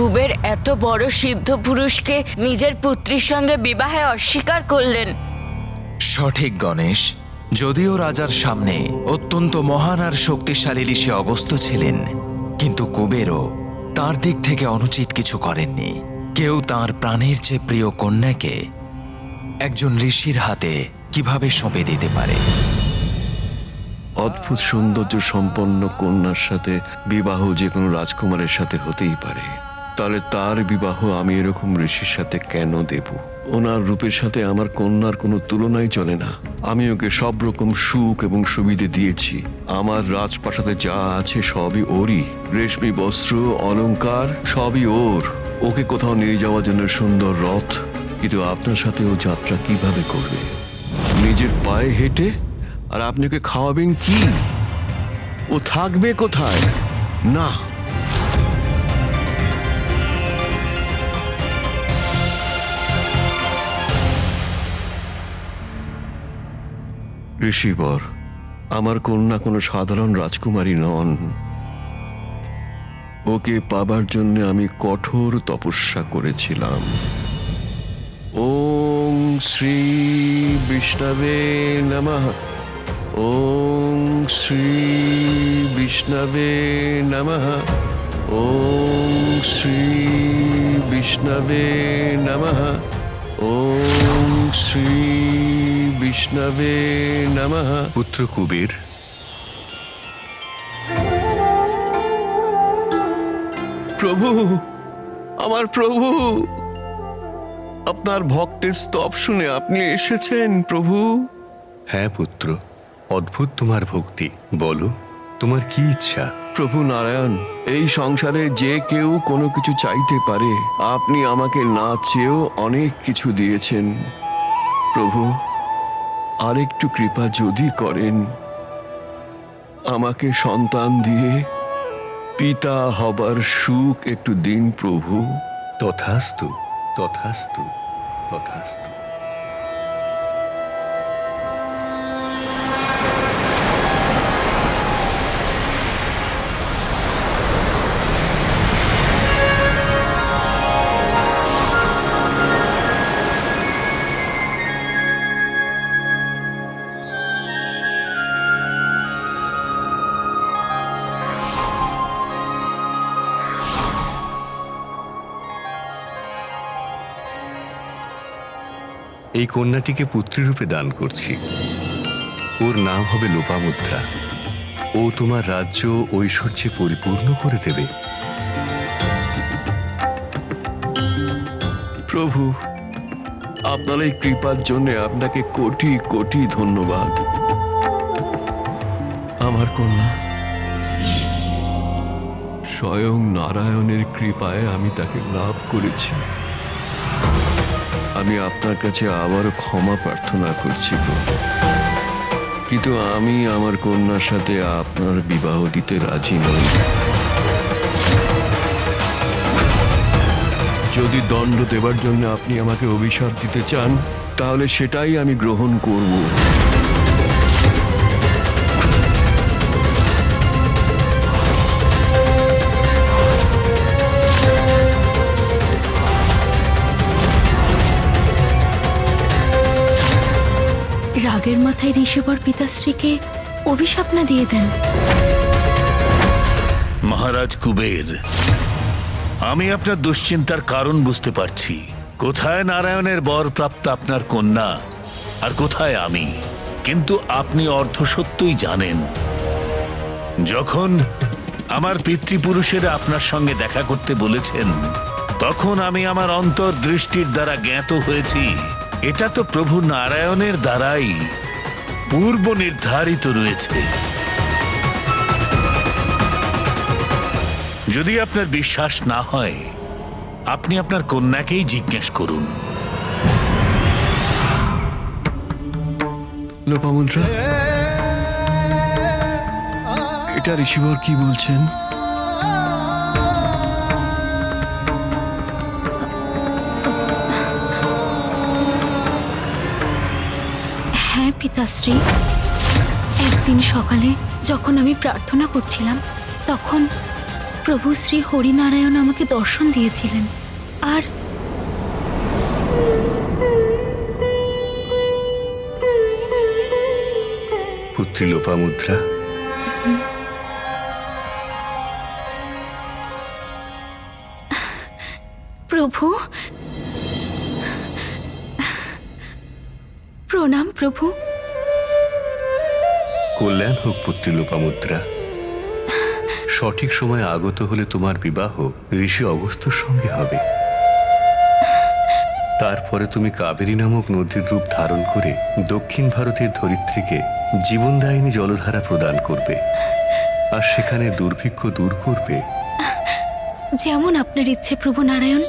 কুবের এত বড় সিদ্ধ পুরুষকে নিজের পুত্রীর সঙ্গে বিবাহে অস্বীকার করলেন? সঠিক গণেশ। যদিও রাজার সামনে অত্যন্ত মহান আর শক্তিশালী ঋষি অগস্ত্য ছিলেন, কিন্তু কুবেরও তার দিক থেকে অনুচিত কিছু করেননি। কেউ তার প্রাণের চেয়ে প্রিয় কন্যাকে একজন ঋষির হাতে কিভাবে সঁপে দিতে পারে? অদ্ভুত সৌন্দর্য সম্পন্ন কন্যার সাথে বিবাহ যে কোনো রাজকুমারের সাথে হতেই পারে, তাহলে তার বিবাহ আমি এরকম ঋষির সাথে কেন দেব? ওনার রূপের সাথে আমার কন্যার কোনো তুলনাই চলে না। আমি ওকে সব রকম সুখ এবং সুবিধে দিয়েছি। আমার রাজপ্রাসাদে যা আছে সবই ওরই। রেশমি বস্ত্র, অলংকার সবই ওর। ওকে কোথাও নিয়ে যাওয়ার জন্য সুন্দর রথ, কিন্তু আপনার সাথে ও যাত্রা কিভাবে করবে? নিজের পায়ে হেঁটে? আর আপনি ওকে খাওয়াবেন কি? ও থাকবে কোথায়? না, ঋষিবর, আমার কন্যা কোনো সাধারণ রাজকুমারী নন। ওকে পাবার জন্য আমি কঠোর তপস্যা করেছিলাম। ওং শ্রী বিষ্ণবে নমঃ। ওং শ্রী বিষ্ণবে নমঃ। ওং শ্রী বিষ্ণবে নমঃ। ওং শ্রী বিষ্ণবে নমঃ। পুত্র কুবের, প্রভু, আমার প্রভু, আপনার ভক্তের স্তব শুনে আপনি এসেছেন প্রভু। হ্যাঁ পুত্র, অদ্ভুত তোমার ভক্তি। বলো, তোমার কি ইচ্ছা? প্রভু নারায়ণ, এই সংসারে যে কেউ কোনো কিছু চাইতে পারে। আপনি আমাকে না চেয়েও অনেক কিছু দিয়েছেন প্রভু। আরেকটু কৃপা যদি করেন, আমাকে সন্তান দিয়ে পিতা হবার সুখ একটু দিন প্রভু। তথাস্তু, তথাস্তু, তথাস্তু। এই কন্যাটিকে পুত্রীরূপে দান করছি। ওর নাম হবে লোপামুদ্রা। ও তোমার রাজ্য ঐশ্বর্যে পরিপূর্ণ করে দেবে। প্রভু, আপনার এই কৃপার জন্য আপনাকে কোটি কোটি ধন্যবাদ। আমার কন্যা স্বয়ং নারায়ণের কৃপায় আমি তাকে লাভ করেছি। আমি আপনার কাছে আবারও ক্ষমা প্রার্থনা করছি প্রভু, কিন্তু আমি আমার কন্যার সাথে আপনার বিবাহ দিতে রাজি নই। যদি দণ্ড দেবার জন্য আপনি আমাকে অভিশাপ দিতে চান, তাহলে সেটাই আমি গ্রহণ করব। রাগের মাথায় ঋষিবর পিতাশ্রীকে অভিশাপ না দিয়ে দেন। মহারাজ কুবের, আমি আপনার দুশ্চিন্তার কারণ বুঝতে পারছি। কোথায় নারায়ণের বর প্রাপ্ত আপনার কন্যা, আর কোথায় আমি? কিন্তু আপনি অর্ধসত্যই জানেন। যখন আমার পিতৃপুরুষেরা আপনার সঙ্গে দেখা করতে বলেছেন, তখন আমি আমার অন্তর্দৃষ্টির দ্বারা জ্ঞাত হয়েছি এটা তো প্রভু নারায়ণের দ্বারাই পূর্ব নির্ধারিত রয়েছে। যদি আপনার বিশ্বাস না হয়, আপনি আপনার কন্যাকেই জিজ্ঞেস করুন। লোপামুদ্রা, এটা ঋষিবর কি বলছেন? হ্যাঁ পিতাশ্রী, একদিন সকালে যখন আমি প্রার্থনা করছিলাম, তখন প্রভু শ্রী হরিনারায়ণ আমাকে দর্শন দিয়েছিলেন। আর পুত্রী লোপামুদ্রা, প্রভু, প্রণাম প্রভু। কল্যাণ হোক পুত্রী লোপামুদ্রা। সঠিক সময়ে আগত হলে তোমার বিবাহ ঋষি অগস্ত্যর সঙ্গে হবে। তারপরে তুমি কাবেরী নামক নদীর রূপ ধারণ করে দক্ষিণ ভারতের ধরিত্রীকে জীবনদায়িনী জলধারা প্রদান করবে, আর সেখানে দুর্ভিক্ষ দূর করবে। যেমন আপনার ইচ্ছে প্রভু নারায়ণ।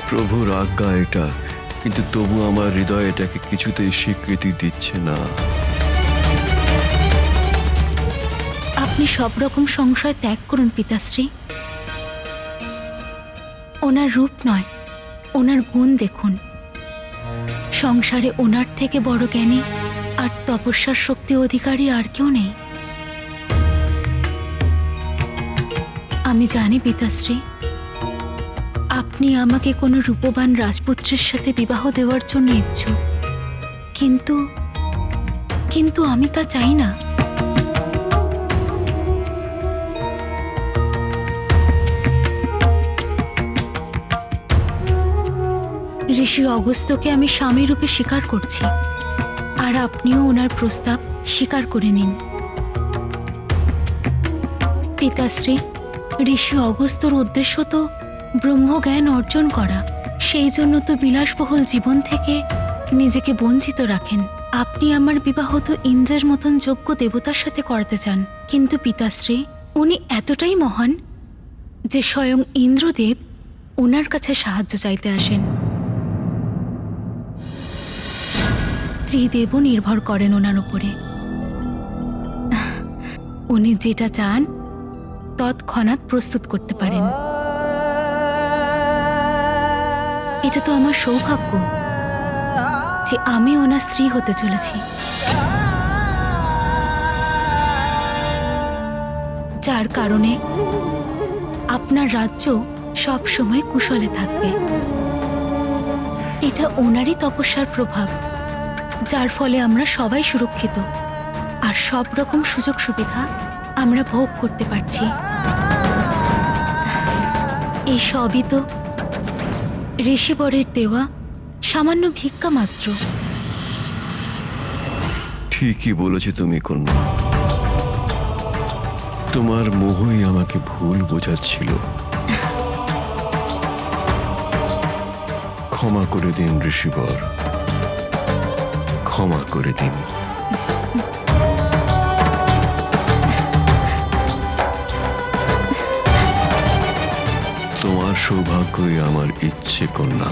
প্রভুর আজ্ঞা এটা, কিন্তু তবু আমার হৃদয় এটাকে কিছুতেই স্বীকৃতি দিচ্ছে না। আপনি সব রকম সংশয় ত্যাগ করুন পিতাশ্রী। ওনার রূপ নয়, ওনার গুণ দেখুন। সংসারে ওনার থেকে বড় জ্ঞানী আর তপস্যার শক্তি অধিকারী আর কেউ নেই। আমি জানি পিতাশ্রী, আপনি আমাকে কোনো রূপবান রাজপুত্রের সাথে বিবাহ দেওয়ার জন্য ইচ্ছুক, কিন্তু আমি তা চাই না। ঋষি অগস্ত্যকে আমি স্বামী রূপে স্বীকার করছি, আর আপনিও ওনার প্রস্তাব স্বীকার করে নিন। পিতাশ্রী, ঋষি অগস্ত্যর উদ্দেশ্য তো ব্রহ্মজ্ঞান অর্জন করা। সেই জন্য তো বিলাসবহুল জীবন থেকে নিজেকে বঞ্চিত রাখেন। আপনি আমার বিবাহ তো ইন্দ্রের মতন যোগ্য দেবতার সাথে করাতে চান, কিন্তু পিতাশ্রী, উনি এতটাই মহান যে স্বয়ং ইন্দ্রদেব ওনার কাছে সাহায্য চাইতে আসেন। ত্রিদেবও নির্ভর করেন ওনার উপরে। উনি যেটা চান তৎক্ষণাৎ প্রস্তুত করতে পারেন। এটা তো আমার সৌভাগ্য যে আমি ওনার স্ত্রী হতে চলেছি, যার কারণে আপনার রাজ্য সব সময় কুশলে থাকবে। এটা ওনারই তপস্যার প্রভাব, যার ফলে আমরা সবাই সুরক্ষিত আর সব রকম সুযোগ সুবিধা আমরা ভোগ করতে পারছি। এই সবই তো ঋষিবরের দেওয়া সামান্য ভিক্ষা মাত্র। ঠিকই বলেছো তুমি কন্যা, তোমার মোহই আমাকে ভুল বোঝাচ্ছিল। ক্ষমা করে দিন ঋষিবর, ক্ষমা করে দিন। তোমার সৌভাগ্যই আমার ইচ্ছে কন্যা।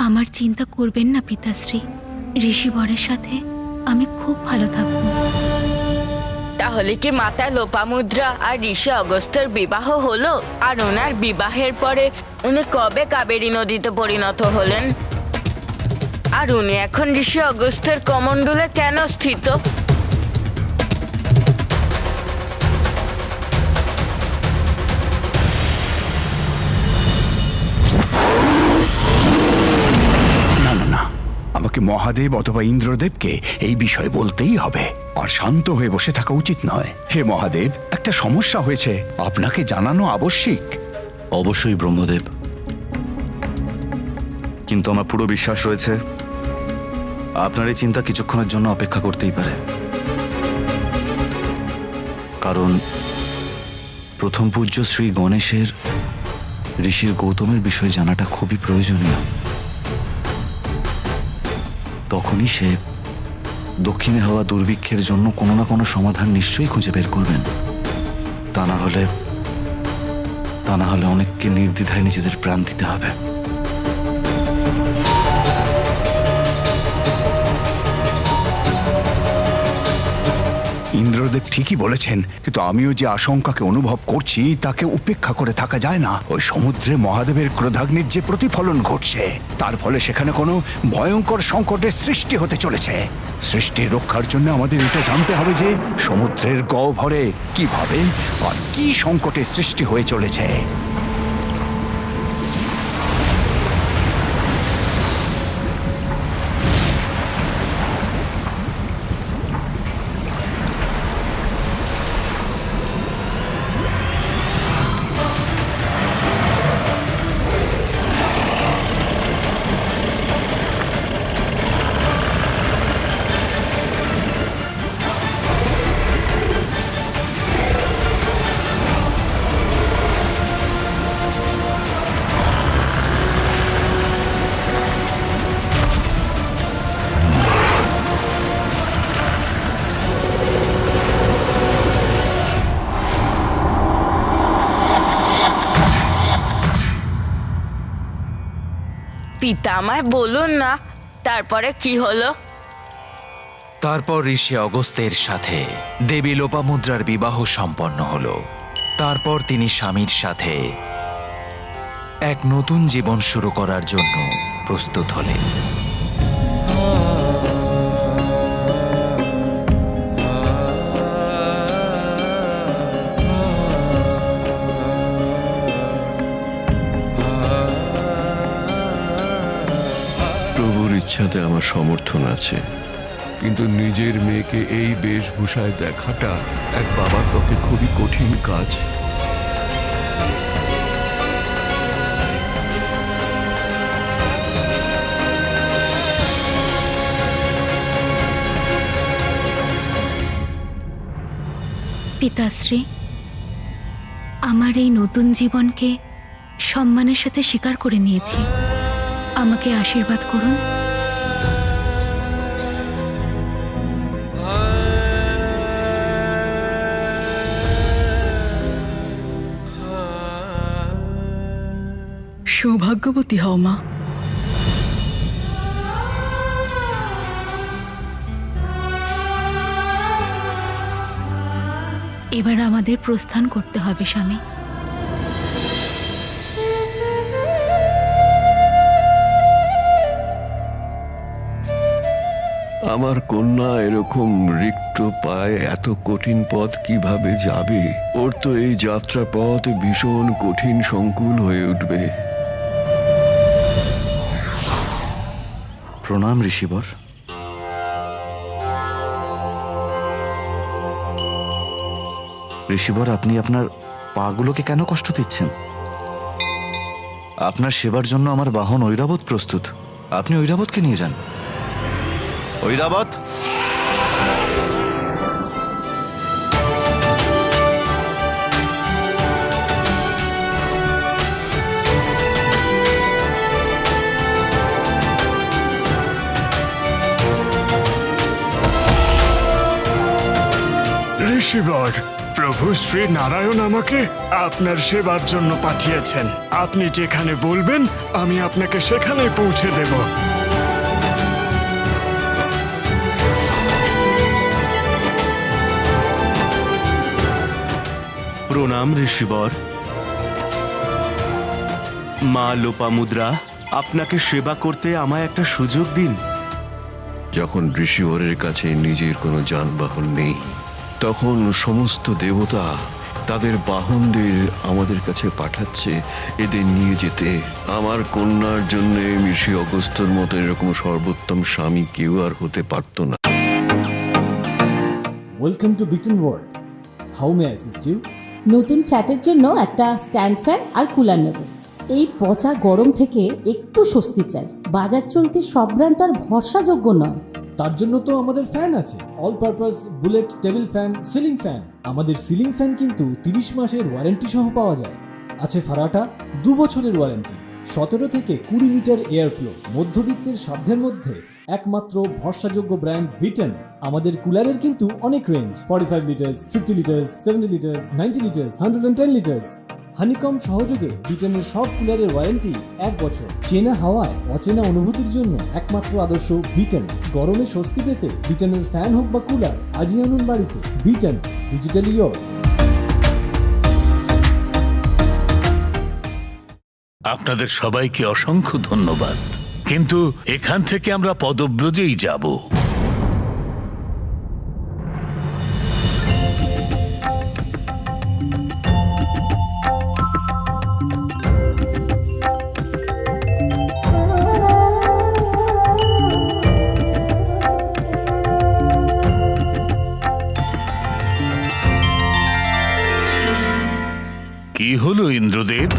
আমার চিন্তা করবেন না পিতাশ্রী, ঋষিবরের সাথে আমি খুব ভালো থাকব। তাহলে কি মাতা লোপামুদ্রা আর ঋষি অগস্ত্যের বিবাহ হলো? আর ওনার বিবাহের পরে উনি কবে কাবেরী নদীতে পরিণত হলেন? আর উনি এখন ঋষি অগস্ত্যের কমণ্ডলে কেন স্থিত? না না না, আমাকে মহাদেব অথবা ইন্দ্রদেবকে এই বিষয় বলতেই হবে, আর শান্ত হয়ে বসে থাকা উচিত নয়। হে মহাদেব, একটা সমস্যা হয়েছে, আপনাকে জানানো আবশ্যিক। অবশ্যই ব্রহ্মদেব, কিন্তু আমার পুরো বিশ্বাস রয়েছে আপনার এই চিন্তা কিছুক্ষণের জন্য অপেক্ষা করতেই পারে। কারণ প্রথম পূজ্য শ্রী গণেশের ঋষির গৌতমের বিষয়ে জানাটা খুবই প্রয়োজনীয়। তখনই সে দক্ষিণে হওয়া দুর্ভিক্ষের জন্য কোনো না কোনো সমাধান নিশ্চয়ই খুঁজে বের করবেন। তা না হলে অনেককে নির্দ্বিধায় নিজেদের প্রাণ দিতে হবে। ইন্দ্রদেব ঠিকই বলেছেন, কিন্তু আমিও যে আশঙ্কাকে অনুভব করছি তাকে উপেক্ষা করে থাকা যায় না। ওই সমুদ্রে মহাদেবের ক্রোধাগ্নির যে প্রতিফলন ঘটছে, তার ফলে সেখানে কোনো ভয়ঙ্কর সংকটের সৃষ্টি হতে চলেছে। সৃষ্টির রক্ষার জন্য আমাদের এটা জানতে হবে যে সমুদ্রের গহ্বরে কিভাবে আর কি সংকটের সৃষ্টি হয়ে চলেছে। পিতা আমায় বলুন না, তারপরে কি হলো? তারপর ঋষি অগস্ত্যের সাথে দেবী লোপামুদ্রার বিবাহ সম্পন্ন হল। তারপর তিনি স্বামীর সাথে এক নতুন জীবন শুরু করার জন্য প্রস্তুত হলেন। প্রভুর ইচ্ছাতে আমার সমর্থন আছে, কিন্তু নিজের মেয়েকে এই বেশভূষায় দেখাটা এক বাবার পক্ষে খুবই কঠিন কাজ। পিতাশ্রী, আমার এই নতুন জীবনকে সম্মানের সাথে স্বীকার করে নিয়েছি। আমাকে আশীর্বাদ করুন। সৌভাগ্যবতী হও মা। এবার আমাদের প্রস্থান করতে হবে স্বামী। আমার কন্যা এরকম রিক্ত পায়ে এত কঠিন পথ কিভাবে যাবে? ওর তো এই যাত্রা পথ ভীষণ কঠিন সংকুল হয়ে উঠবে। প্রণাম ঋষিবর। ঋষিবর, আপনি আপনার পাগুলোকে কেন কষ্ট দিচ্ছেন? আপনার সেবার জন্য আমার বাহন ঐরাবত প্রস্তুত। আপনি ঐরাবতকে নিয়ে যান। ঐরাবত, ঋষিবর, প্রভু শ্রী নারায়ণ আমাকে আপনার সেবার জন্য পাঠিয়েছেন। আপনি যেখানে বলবেন আমি আপনাকে সেখানে পৌঁছে দেব। প্রণাম ঋষিবর। মা লোপামুদ্রা, আপনাকে সেবা করতে আমায় একটা সুযোগ দিন। যখন ঋষিবরের কাছে নিজের কোনো যানবাহন নেই, তখন সমস্ত দেবতা তাদের বাহনদের আমাদের কাছে পাঠাচ্ছে এদের নিয়ে যেতে। আমার কন্যার জন্য ঋষি অগস্ত্যর মতো এরকম সর্বোত্তম স্বামী কেউ আর হতে পারত না। Welcome to Bitan world. How may I assist you? নতুন ফ্ল্যাটের জন্য একটা স্ট্যান্ড ফ্যান আর কুলার নেব। এই পচা গরম থেকে একটু স্বস্তি চাই। বাজার চলতে সব ব্র্যান্ড আর ভরসাযোগ্য নয়। তার জন্য তো আমাদের ফ্যান আছে, all purpose bullet table fan, ceiling fan. আমাদের সিলিং ফ্যান কিন্তু 30 মাসের ওয়ারেন্টি সহ পাওয়া যায়। আছে ফারাটা 2 বছরের ওয়ারেন্টি, 17 থেকে 20 মিটার এয়ার ফ্লো। মধ্যবিত্তের সাধ্যের মধ্যে একমাত্র ভরসাযোগ্য ব্র্যান্ড বিটন। আমাদের কুলারের কিন্তু অনেক range, 45 litres, 50 litres, 70 litres, 90 litres, 110 litres. Honeycomb সহযোগে ব্রিটেনের সব কুলারের ওয়ারেন্টি 1 বছর। চেনা হাওয়ায় অচেনা অনুভূতির জন্য একমাত্র আদর্শ ব্রিটেন। গরমে স্বস্তি পেতে ব্রিটেনের ফ্যান হোক বা কুলার, আজই আনুন বাড়িতে। Britain, digitally years. আপনাদের সবাইকে অসংখ্য ধন্যবাদ, কিন্তু এখান থেকে আমরা পদব্রজেই যাব। কি হলো ইন্দ্রদেব?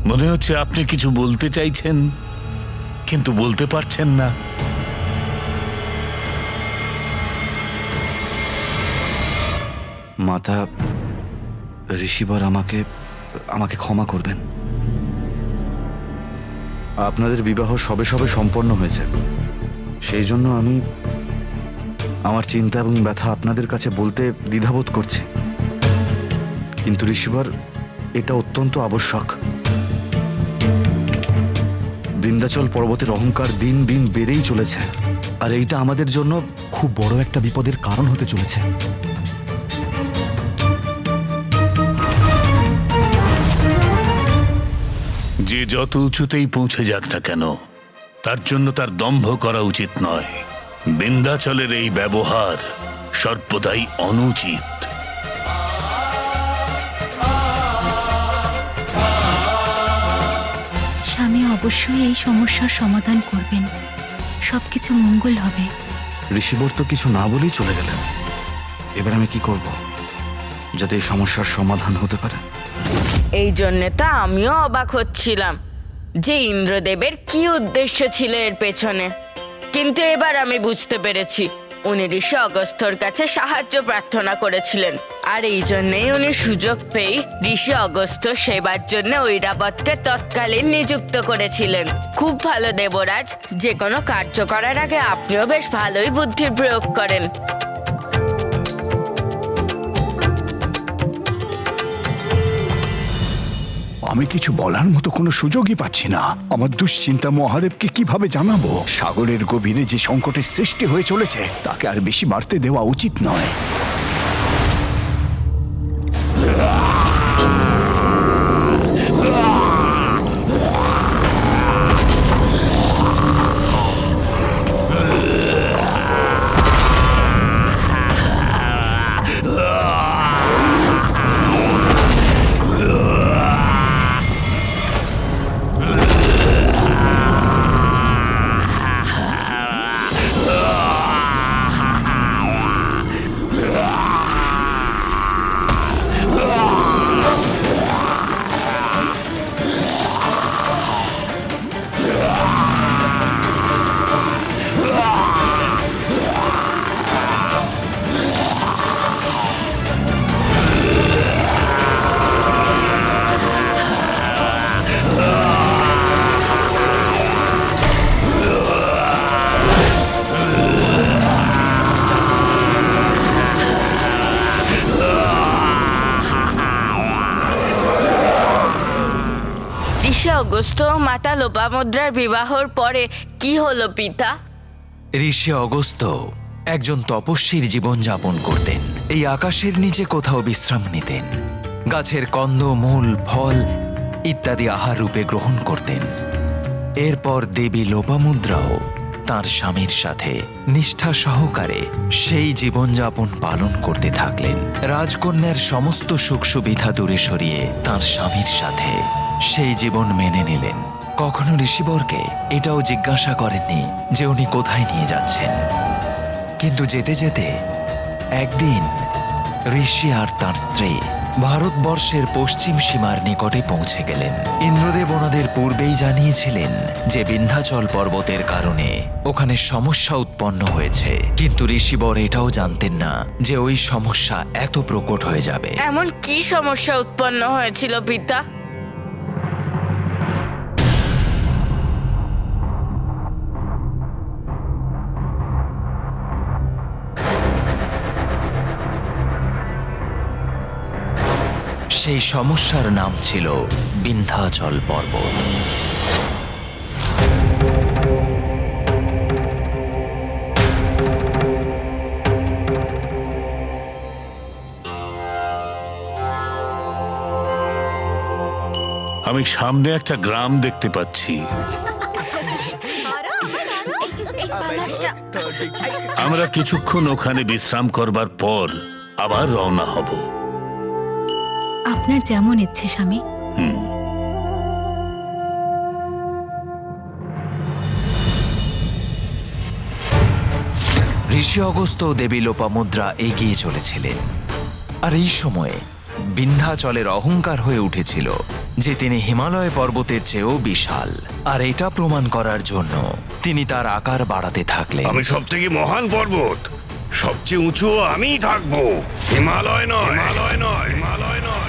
মনে হচ্ছে আপনি কিছু বলতে চাইছেন, কিন্তু বলতে পারছেন না। মাতা, ঋষিবর আমাকে ক্ষমা করবেন। আপনাদের বিবাহ সবে সবে সম্পন্ন হয়েছে, সেই জন্য আমি আমার চিন্তা এবং ব্যথা আপনাদের কাছে বলতে দ্বিধাবোধ করছি। কিন্তু ঋষিবর, এটা অত্যন্ত আবশ্যক। বৃন্দাচল পর্বতের অহংকার দিন দিন বেড়েই চলেছে, আর এইটা আমাদের জন্য খুব বড় একটা বিপদের কারণ হতে চলেছে। যে যত উঁচুতেই পৌঁছে যাক না কেন, তার জন্য তার দম্ভ করা উচিত নয়। বিন্ধ্যাচলের এই ব্যবহার সর্বদাই অনুচিত। স্বামী অবশ্যই এই সমস্যার সমাধান করবেন, সবকিছু মঙ্গল হবে। ঋষিবর তো কিছু না বলেই চলে গেলেন। এবার আমি কি করব যাতে এই সমস্যার সমাধান হতে পারে? এই জন্যে তো আমিও অবাক হচ্ছিলাম যে ইন্দ্রদেবের কি উদ্দেশ্য ছিল এর পেছনে। কিন্তু এবার আমি বুঝতে পেরেছি, উনি ঋষি অগস্ত্যর কাছে সাহায্য প্রার্থনা করেছিলেন, আর এই জন্যই উনি সুযোগ পেয়ে ঋষি অগস্ত্য সেবার জন্য ঐরাবতকে তৎকালীন নিযুক্ত করেছিলেন। খুব ভালো দেবরাজ, যে কোনো কার্য করার আগে আপনিও বেশ ভালোই বুদ্ধির প্রয়োগ করেন। আমি কিছু বলার মতো কোনো সুযোগই পাচ্ছি না। আমার দুশ্চিন্তা মহাদেবকে কিভাবে জানাবো? সাগরের গভীরে যে সংকটের সৃষ্টি হয়ে চলেছে, তাকে আর বেশি বাড়তে দেওয়া উচিত নয়। ঋষি অগস্ত্য ও মাতা লোপামুদ্রার বিবাহর পরে কি হলো পিতা? ঋষি অগস্ত্য একজন তপস্বীর জীবন যাপন করতেন। এই আকাশের নিচে কোথাও বিশ্রাম নিতেন, গাছের কন্দ, মূল, ফল ইত্যাদি আহার রূপে গ্রহণ করতেন। এরপর দেবী লোপামুদ্রাও তার স্বামীর সাথে নিষ্ঠা সহকারে সেই জীবনযাপন পালন করতে থাকলেন। রাজকন্যার সমস্ত সুখ সুবিধা দূরে সরিয়ে তার স্বামীর সাথে সেই জীবন মেনে নিলেন। কখনো ঋষিবরকে এটাও জিজ্ঞাসা করেননি যে উনি কোথায় নিয়ে যাচ্ছেন। কিন্তু যেতে যেতে একদিন ঋষি আর তার স্ত্রী ভারতবর্ষের পশ্চিম সীমার নিকটে পৌঁছে গেলেন। ইন্দ্রদেব ওনাদের পূর্বেই জানিয়েছিলেন যে বিন্ধ্যাচল পর্বতের কারণে ওখানে সমস্যা উৎপন্ন হয়েছে, কিন্তু ঋষিবর এটাও জানতেন না যে ওই সমস্যা এত প্রকট হয়ে যাবে। এমন কি সমস্যা উৎপন্ন হয়েছিল পিতা? সেই সমস্যার নাম ছিল বিন্ধ্যাচল পর্বত। আমি সামনে একটা গ্রাম দেখতে পাচ্ছি। আমরা কিছুক্ষণ ওখানে বিশ্রাম করবার পর আবার রওনা হব। আপনার যেমন ইচ্ছে স্বামী। ঋষি অগস্ত্য ও দেবী লোপামুদ্রা এগিয়ে চলেছিলেন, আর এই সময়ে বিন্ধ্যাচলের অহংকার হয়ে উঠেছিল যে তিনি হিমালয় পর্বতের চেয়েও বিশাল, আর এটা প্রমাণ করার জন্য তিনি তার আকার বাড়াতে থাকলেন। আমি সব থেকে মহান পর্বত, সবচেয়ে উঁচু আমিই থাকবো, হিমালয় নয়, হিমালয় নয়, হিমালয় নয়।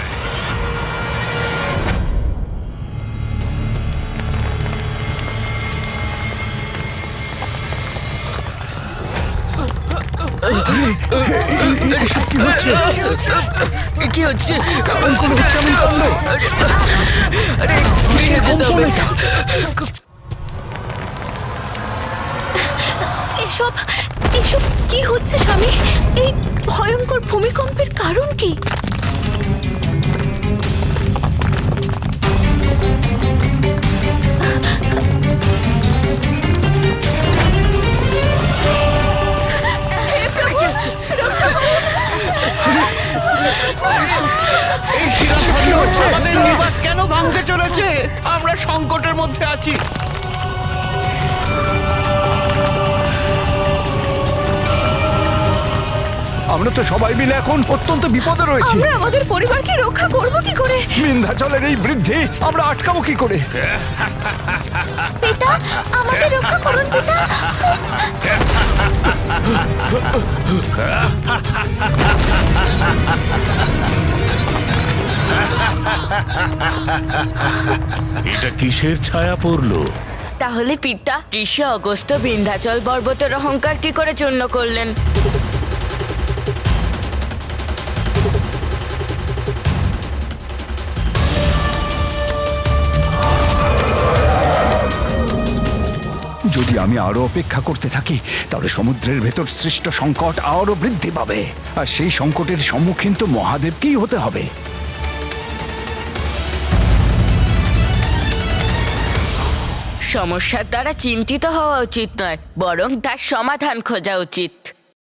কি হচ্ছে? এসব এসব কি হচ্ছে স্বামী? এই ভয়ঙ্কর ভূমিকম্পের কারণ কি? আমাদের নিবাস কেন ভাঙতে চলেছে? আমরা সংকটের মধ্যে আছি। আমরা তো সবাই মিলে এখন অত্যন্ত বিপদে রয়েছি। আমরা আমাদের পরিবারকে রক্ষা করব কি করে? বিন্ধ্যাচলের এই বৃদ্ধি আমরা আটকাবো কি করে? পিতা, আমাদের রক্ষা করুন পিতা। এটা কিসের ছায়া পড়লো? তাহলে পিতা, ঋষি অগস্ত্য বিন্ধ্যাচল পর্বতের অহংকার কি করে চূর্ণ করলেন? যদি আমি আরো অপেক্ষা করতে থাকি তাহলে সমুদ্রের ভেতর সৃষ্ট সংকট আরো বৃদ্ধি পাবে, আর সেই সংকটের সম্মুখীন তো মহাদেবকেই হতে হবে। সমস্যার দ্বারা চিন্তিত হওয়া উচিত নয়, বরং তার সমাধান খোঁজা উচিত।